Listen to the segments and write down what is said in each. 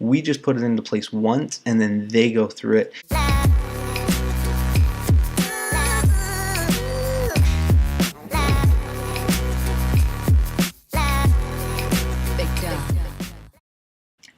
We just put it into place once and then they go through it.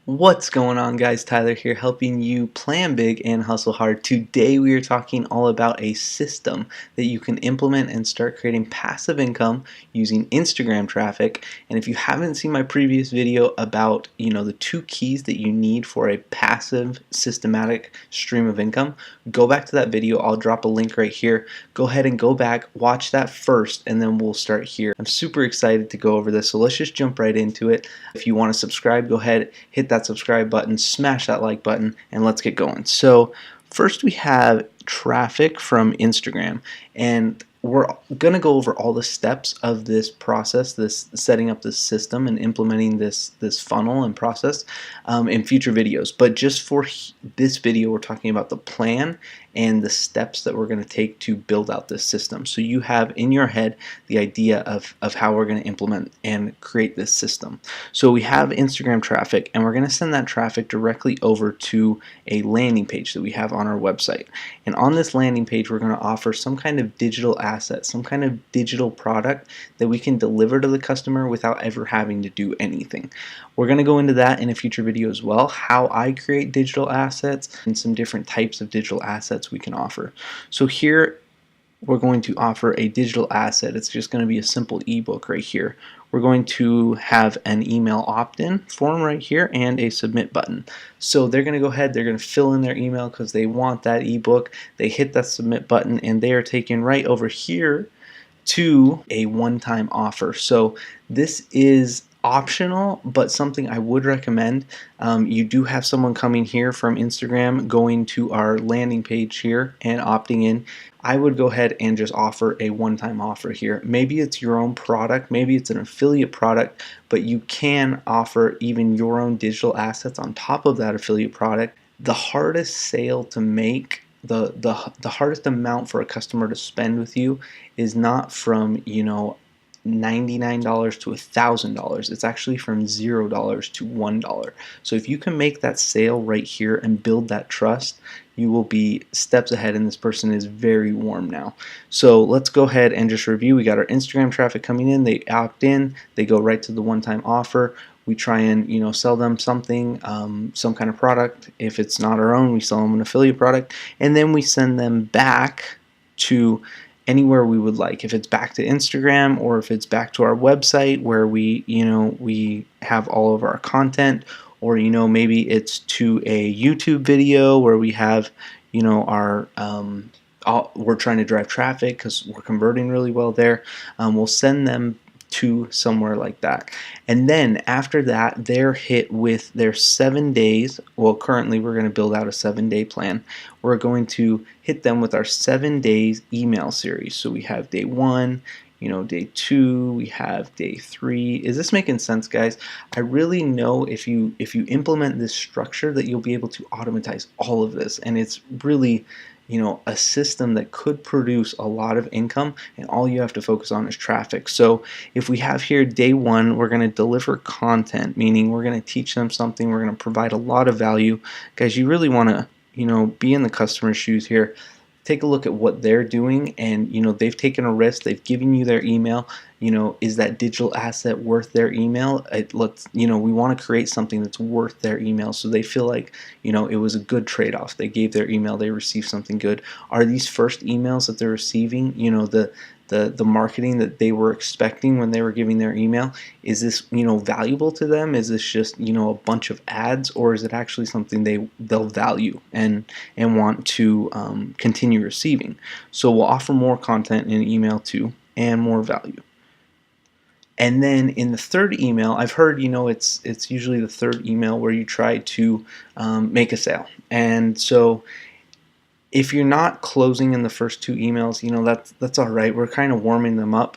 What's going on, guys? Tyler here, helping you plan big and hustle hard. Today we are talking all about a system that you can implement and start creating passive income using Instagram traffic. And if you haven't seen my previous video about the 2 keys that you need for a passive systematic stream of income, go back to that video. I'll drop a link right here. Go ahead and go back, watch that first, and then we'll start here. I'm super excited to go over this, so let's just jump right into it. If you want to subscribe, go ahead, hit that subscribe button, smash that like button, and let's get going. So first we have traffic from Instagram, and we're going to go over all the steps of this process, this setting up this system and implementing this funnel and process in future videos. But just for this video, we're talking about the plan and the steps that we're going to take to build out this system. So you have in your head the idea of how we're going to implement and create this system. So we have Instagram traffic, and we're going to send that traffic directly over to a landing page that we have on our website. And on this landing page, we're going to offer some kind of digital asset, some kind of digital product that we can deliver to the customer without ever having to do anything. We're going to go into that in a future video as well, how I create digital assets and some different types of digital assets we can offer. So here we're going to offer a digital asset. It's just going to be a simple ebook right here. We're going to have an email opt-in form right here and a submit button. So they're going to go ahead, they're going to fill in their email because they want that ebook. They hit that submit button and they are taken right over here to a one-time offer. So this is optional, but something I would recommend. You do have someone coming here from Instagram, going to our landing page here and opting in. I would go ahead and just offer a one-time offer here. Maybe it's your own product, maybe it's an affiliate product, but you can offer even your own digital assets on top of that affiliate product. The hardest sale to make, the hardest amount for a customer to spend with you is not from $99 to $1,000. It's actually from $0 to $1. So if you can make that sale right here and build that trust, you will be steps ahead, and this person is very warm now. So let's go ahead and just review. We got our Instagram traffic coming in, they opt in, they go right to the one-time offer. We try and sell them something, some kind of product. If it's not our own, we sell them an affiliate product, and then we send them back to anywhere we would like. If it's back to Instagram, or if it's back to our website where we have all of our content, or maybe it's to a YouTube video where we have our we're trying to drive traffic because we're converting really well there. We'll send them to somewhere like that, and then after that they're hit with their 7 days. Well, currently we're going to build out a 7-day plan. We're going to hit them with our 7 days email series. So we have day 1, day 2, we have day 3. Is this making sense, guys? I really know if you implement this structure that you'll be able to automatize all of this, and it's really a system that could produce a lot of income, and all you have to focus on is traffic. So if we have here day 1, we're going to deliver content, meaning we're going to teach them something, we're going to provide a lot of value. Guys, you really want to be in the customer's shoes here. Take a look at what they're doing, and they've taken a risk, they've given you their email. Is that digital asset worth their email? We want to create something that's worth their email, so they feel like it was a good trade-off. They gave their email, they received something good. Are these first emails that they're receiving the marketing that they were expecting when they were giving their email? Is this valuable to them? Is this just a bunch of ads, or is it actually something they'll value and want to continue receiving? So we'll offer more content in email too, and more value. And then in the third email, I've heard it's usually the third email where you try to make a sale. And so if you're not closing in the first 2 emails, that's all right. We're kind of warming them up.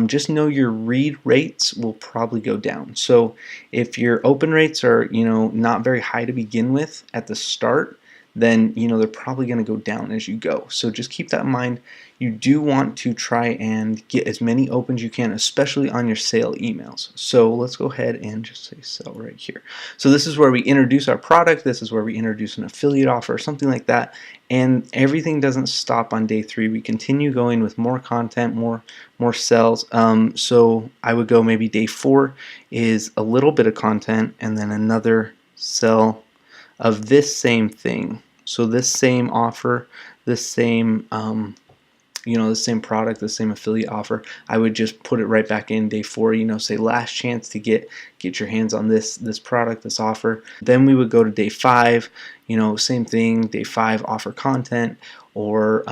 Just know your read rates will probably go down. So if your open rates are not very high to begin with at the start, then they're probably going to go down as you go. So just keep that in mind. You do want to try and get as many opens you can, especially on your sale emails. So let's go ahead and just say sell right here. So this is where we introduce our product. This is where we introduce an affiliate offer or something like that. And everything doesn't stop on day 3. We continue going with more content, more sales. So I would go maybe day 4 is a little bit of content and then another sell of this same thing. So this same offer, this same the same product, the same affiliate offer, I would just put it right back in day 4, say last chance to get your hands on this product, this offer. Then we would go to day 5, same thing, day 5 offer content, or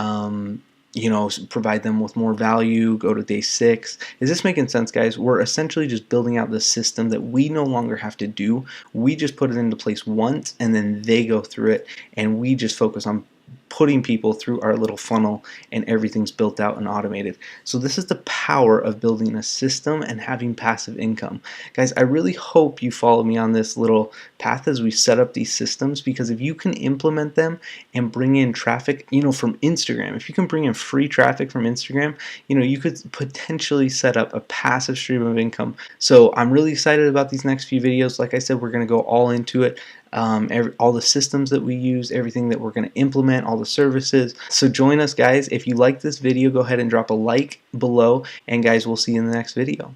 provide them with more value, go to day 6. Is this making sense, guys? We're essentially just building out the system that we no longer have to do. We just put it into place once and then they go through it, and we just focus on putting people through our little funnel, and everything's built out and automated. So this is the power of building a system and having passive income. Guys, I really hope you follow me on this little path as we set up these systems, because if you can implement them and bring in traffic, from Instagram, if you can bring in free traffic from Instagram, you could potentially set up a passive stream of income. So I'm really excited about these next few videos. Like I said, we're going to go all into it. All the systems that we use, everything that we're going to implement, all the services. So join us, guys. If you like this video, go ahead and drop a like below, and guys, we'll see you in the next video.